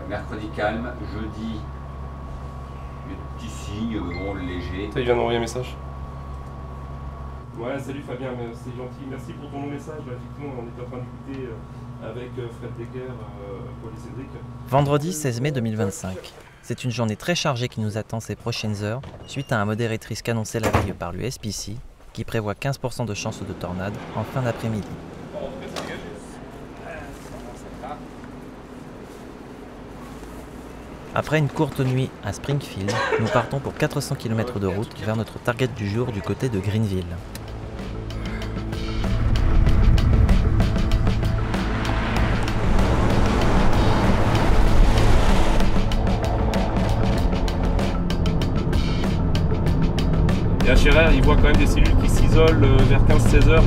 Mercredi calme, jeudi, des petits signes, bon, léger. Ça, il vient d'envoyer un message. Ouais, salut Fabien, c'est gentil. Merci pour ton long message. Effectivement, on était en train de discuter avec Fred Decker pour les Cédric. Vendredi 16 mai 2025. C'est une journée très chargée qui nous attend ces prochaines heures, suite à un modéré risque annoncé la veille par l'USPC, qui prévoit 15% de chances de tornade en fin d'après-midi. Après une courte nuit à Springfield, nous partons pour 400 km de route vers notre target du jour du côté de Greenville. Et à Scherer, il voit quand même des cellules qui s'isolent vers 15-16 heures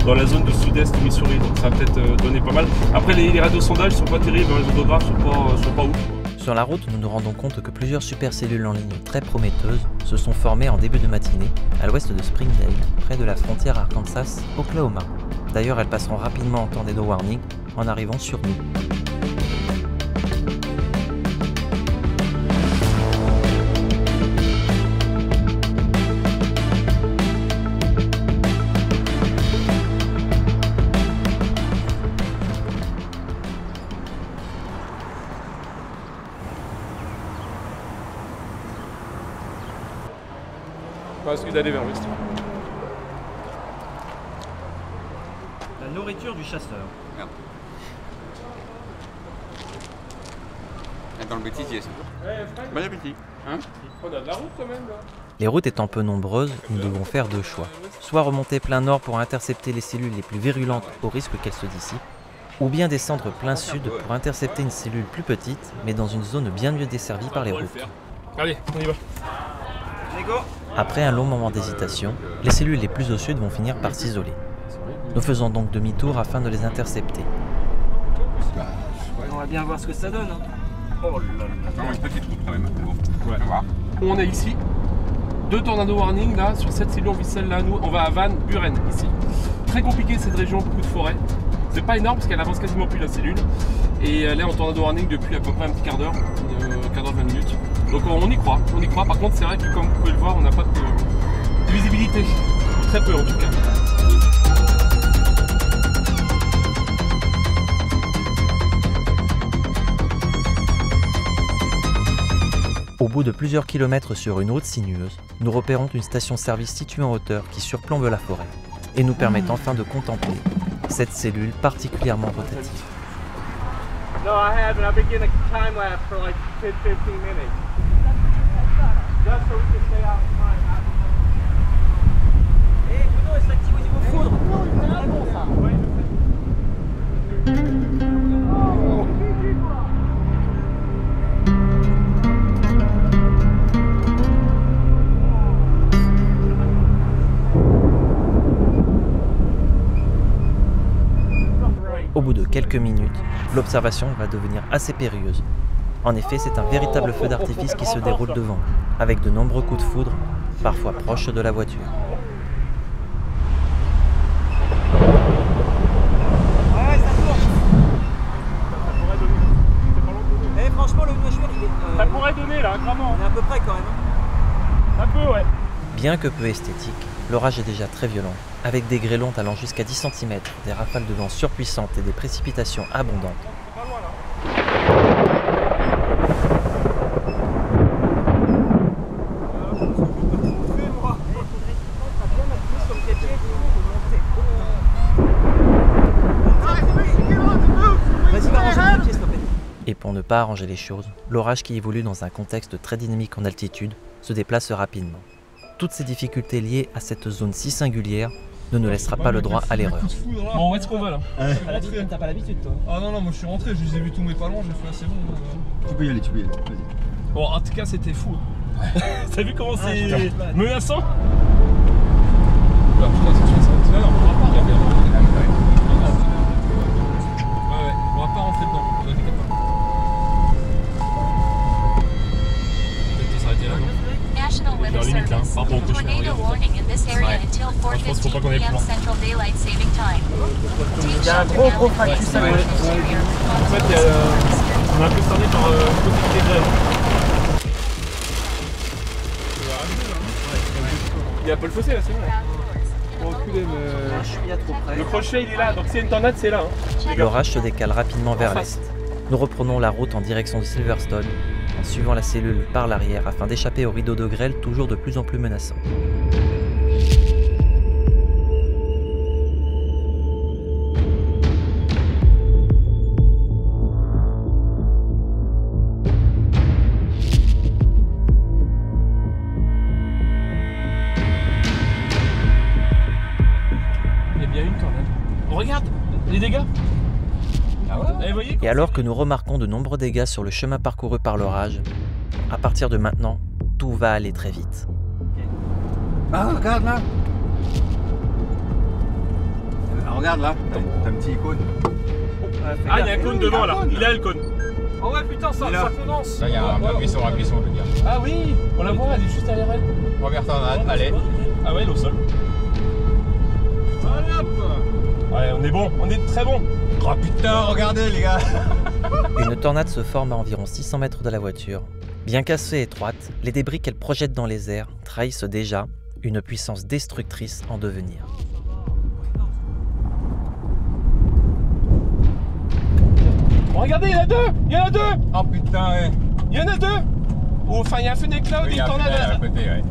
dans la zone du sud-est du Missouri, donc ça va peut-être donner pas mal. Après, les radiosondages sont pas terribles, les photographes sont pas ouf. Sur la route, nous nous rendons compte que plusieurs supercellules en ligne très prometteuses se sont formées en début de matinée à l'ouest de Springdale, près de la frontière Arkansas-Oklahoma. D'ailleurs, elles passeront rapidement en tornado warning en arrivant sur nous. On va essayer d'aller vers l'ouest. La nourriture du chasseur. Merde. Dans le bêtisier, ça. Bon appétit. Hein? On a de la route quand même là. Les routes étant peu nombreuses, nous devons faire deux choix. Soit remonter plein nord pour intercepter les cellules les plus virulentes au risque qu'elles se dissipent, ou bien descendre plein sud pour intercepter une cellule plus petite, mais dans une zone bien mieux desservie par les routes. Allez, on y va. Après un long moment d'hésitation, les cellules les plus au sud vont finir par s'isoler. Nous faisons donc demi-tour afin de les intercepter. On va bien voir ce que ça donne. Oh là là. Une petite route quand même. Bon. Ouais. On va. On est ici. 2 tornado warning là, sur cette cellule, on vit celle-là. Nous, on va à Van Buren ici. Très compliqué cette région, beaucoup de forêt. C'est pas énorme parce qu'elle avance quasiment plus la cellule. Et elle est en tornado warning depuis à peu près un petit quart d'heure, 20 minutes. Donc on y croit, on y croit. Par contre, c'est vrai que comme vous pouvez le voir, on n'a pas de visibilité. Très peu en tout cas. Au bout de plusieurs kilomètres sur une route sinueuse, nous repérons une station-service située en hauteur qui surplombe la forêt et nous permet enfin de contempler cette cellule particulièrement rotative. No, I haven't. I've been getting a time lapse for like 10-15 minutes. Just so we can stay out of time. Eh, Bruno, elle s'active au niveau foudre. C'est très bon ça. Au bout de quelques minutes, l'observation va devenir assez périlleuse. En effet, c'est un véritable feu d'artifice qui se déroule devant, avec de nombreux coups de foudre, parfois proches de la voiture. Ouais, ça tourne. Eh, franchement, le mâchoire, il est. Ça pourrait donner là, clairement. On est à peu près quand même. Un peu, ouais. Bien que peu esthétique, l'orage est déjà très violent, avec des grêlons allant jusqu'à 10 cm, des rafales de vent surpuissantes et des précipitations abondantes. Pas loin là. Vas-y, va ranger tes pieds, s'il te plaît. Et pour ne pas arranger les choses, l'orage qui évolue dans un contexte très dynamique en altitude se déplace rapidement. Toutes ces difficultés liées à cette zone si singulière ne nous laissera pas le droit à l'erreur. Bon, où est-ce qu'on va là? T'as pas l'habitude toi? Ah non, moi je suis rentré, je les ai vus tomber pas loin, j'ai fait assez bon. Tu peux y aller, vas-y. Bon, en tout cas, c'était fou. T'as vu comment c'est menaçant? Ah putain, c'est 60. Non, on va pas regarder. Ouais, on va pas rentrer dedans. On est capable. Peut-être s'arrêter là, non? National Weather limite, hein, Service. par rapport au cauchemar, Tornado regarde. warning in this area Ouais. until Moi, je pense qu'il faut pas 4:15 qu'on aille plus p.m. loin. Central Daylight Saving Time. Il y a un gros fractus à Ouais. gauche. En fait, on est un peu cerné par le côté des grèves. Il y a pas le fossé là, c'est bon. Je suis à trop près. Le crochet il est là, donc s'il y a une tornade, c'est là. Hein. L'orage se décale rapidement vers En face. l'est. Nous reprenons la route en direction de Silverstone, en suivant la cellule par l'arrière afin d'échapper au rideau de grêle toujours de plus en plus menaçant. Il y a bien une tornade. Regarde les dégâts. Ah ouais. Vous voyez Et alors que nous remarquons de nombreux dégâts sur le chemin parcouru par l'orage, à partir de maintenant, tout va aller très vite. Ah, regarde là. Regarde là, t'as un petit icône. Ah, il y a un cône devant là. Il a le cône. Oh ouais, putain, ça condense. Là, il y a un buisson, je veux dire. Ah oui, on la voit, elle est juste derrière elle. Regarde, allez. Ah ouais, elle est au sol. Allez hop. Ouais, on est bon, on est très bon. Oh putain, regardez les gars. Une tornade se forme à environ 600 mètres de la voiture. Bien qu'assez étroite, les débris qu'elle projette dans les airs trahissent déjà une puissance destructrice en devenir. Oh, regardez, il y en a deux. Il y en a deux. Oh putain, ouais. Il y en a deux. Oh, enfin, il y a un feu d'éclat Oui, et il y une a un tornade. à côté, ouais.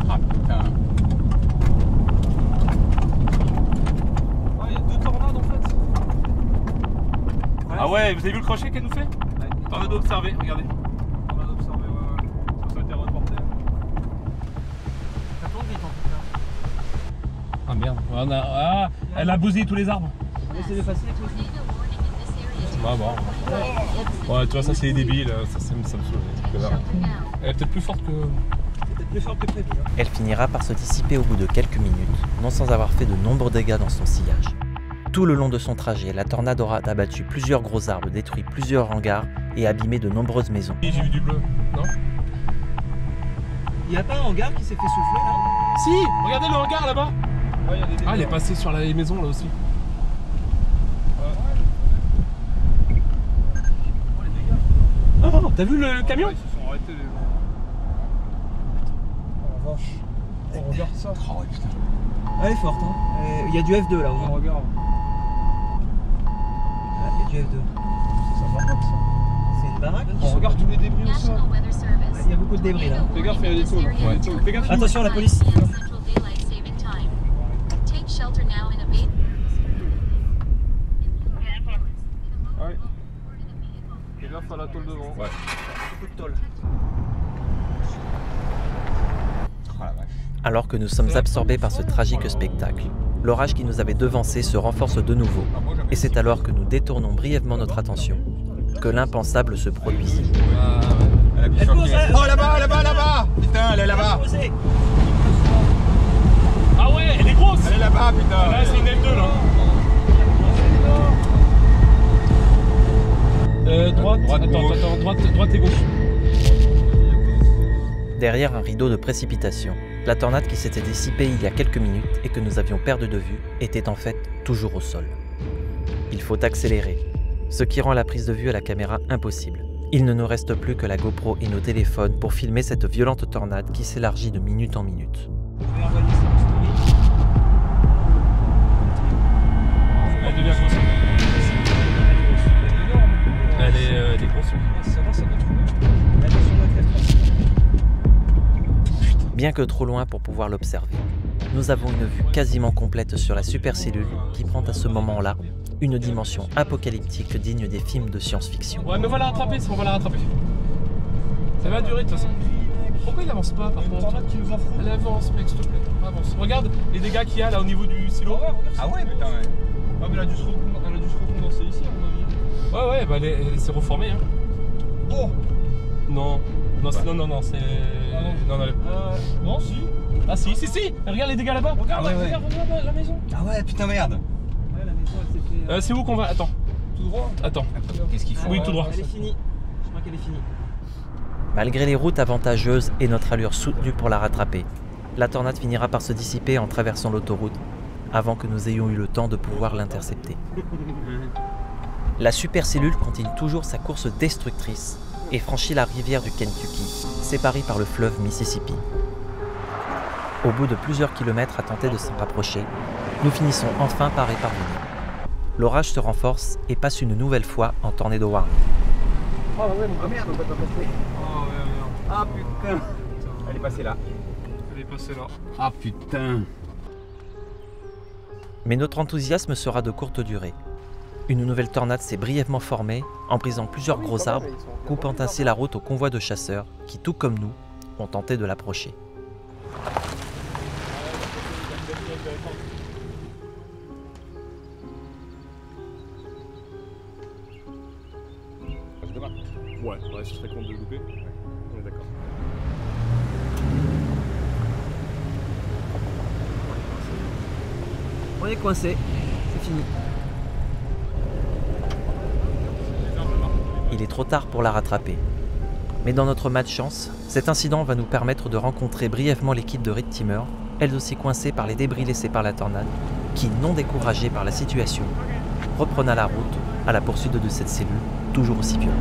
Ah putain. Ah, il y a deux tornades en fait. Ah ouais, vous avez vu le crochet qu'elle nous fait? Tornado observé, regardez. On va observer, ouais. Ça a été reporté. Ça tourne vite en tout cas. Ah merde, ah, elle a bousillé tous les arbres. Essayez de passer avec le Ah bon. Ouais, tu vois, ça c'est les débiles, ça me saoule. Elle est peut-être plus forte que... peut-être plus fort que prévu. Hein. Elle finira par se dissiper au bout de quelques minutes, non sans avoir fait de nombreux dégâts dans son sillage. Tout le long de son trajet, la tornade aura abattu plusieurs gros arbres, détruit plusieurs hangars et abîmé de nombreuses maisons. J'ai vu du bleu, non? Il y a pas un hangar qui s'est fait souffler là? Si, regardez le hangar là-bas. Ouais, il y a des dégâts. Ah, elle est passée sur la maison là aussi. Oh, t'as vu le camion? Ouais, ils se sont arrêtés les gens. Oh la vache. Oh, regarde ça. Oh putain. Elle est forte hein. Il y a du F2 là au Oh, moins. regarde. Ah, il y a du F2. Ça va pas ça. C'est une baraque. Oh, regarde tous les débris au sol. National Weather Service. Il y a beaucoup de débris là. Fais gaffe, il y a des tôles. Ouais. Fais gaffe. Attention la police. Central Daylight Saving Time. Take shelter now in a bay. Ouais. Fais gaffe à la tôle devant. Ouais. Beaucoup de tôle. Oh la vache. Alors que nous sommes absorbés par ce tragique spectacle, l'orage qui nous avait devancés se renforce de nouveau, et c'est alors que nous détournons brièvement notre attention que l'impensable se produisit. Elle a bien Elle choqué. pose, elle. Oh là-bas, là-bas, là-bas. Putain, elle est là-bas. Posez. Ah ouais, elle est grosse. Elle est là-bas, putain. Là, c'est une F2 là. Droite, Droite, gauche. attends, droite et gauche. Derrière un rideau de précipitation, la tornade qui s'était dissipée il y a quelques minutes et que nous avions perdu de vue était en fait toujours au sol. Il faut accélérer, ce qui rend la prise de vue à la caméra impossible. Il ne nous reste plus que la GoPro et nos téléphones pour filmer cette violente tornade qui s'élargit de minute en minute. Je vais envoyer ça en story. Elle devient grosse. Elle est grosse. Ça va, ça doit trouver. Attention notre F3. Bien que trop loin pour pouvoir l'observer, nous avons une vue quasiment complète sur la supercellule qui prend à ce moment-là une dimension apocalyptique digne des films de science-fiction. Ouais, mais on va la rattraper, on va la rattraper. Ça va durer de toute façon. Pourquoi il avance pas par contre? Elle avance, mec, s'il te plaît. Avance. Regarde les dégâts qu'il y a là au niveau du silo. Ah ouais, putain, ouais. Ah, mais elle a dû se recondenser ici, à mon avis. Ouais, bah elle s'est reformée. Hein. Oh. Non. Non, c'est. Non, c'est. Non, non, Non, si. Ah, si. Regarde les dégâts là-bas. Regarde, Ah ouais, regarde la maison. Ah ouais, putain, merde. Ouais, la maison, elle s'est fait. C'est où qu'on va? Attends. Tout droit. Attends. Qu'est-ce qu'ils font? Oui, tout droit. Elle est finie. Je crois qu'elle est finie. Malgré les routes avantageuses et notre allure soutenue pour la rattraper, la tornade finira par se dissiper en traversant l'autoroute avant que nous ayons eu le temps de pouvoir l'intercepter. La supercellule continue toujours sa course destructrice et franchit la rivière du Kentucky, séparée par le fleuve Mississippi. Au bout de plusieurs kilomètres à tenter de s'en rapprocher, nous finissons enfin par y parvenir. L'orage se renforce et passe une nouvelle fois en tornado warning. Oh merde, on peut pas passer. Ah, ouais, merde. Ah putain. Elle est passée là. Elle est passée là. Ah putain. Mais notre enthousiasme sera de courte durée. Une nouvelle tornade s'est brièvement formée en brisant plusieurs gros arbres, coupant ainsi la route au convoi de chasseurs qui, tout comme nous, ont tenté de l'approcher. Ouais, ce serait con de le louper. On est d'accord. On est coincé. C'est fini. Il est trop tard pour la rattraper. Mais dans notre malchance, cet incident va nous permettre de rencontrer brièvement l'équipe de Red Teamer, elles aussi coincées par les débris laissés par la tornade, qui, non découragée par la situation, reprena la route à la poursuite de cette cellule toujours aussi violente.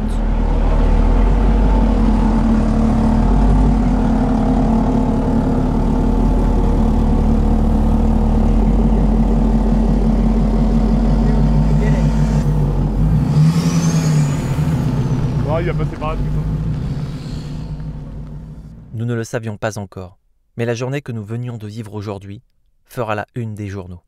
Il va passer par là tout le temps. Nous ne le savions pas encore, mais la journée que nous venions de vivre aujourd'hui fera la une des journaux.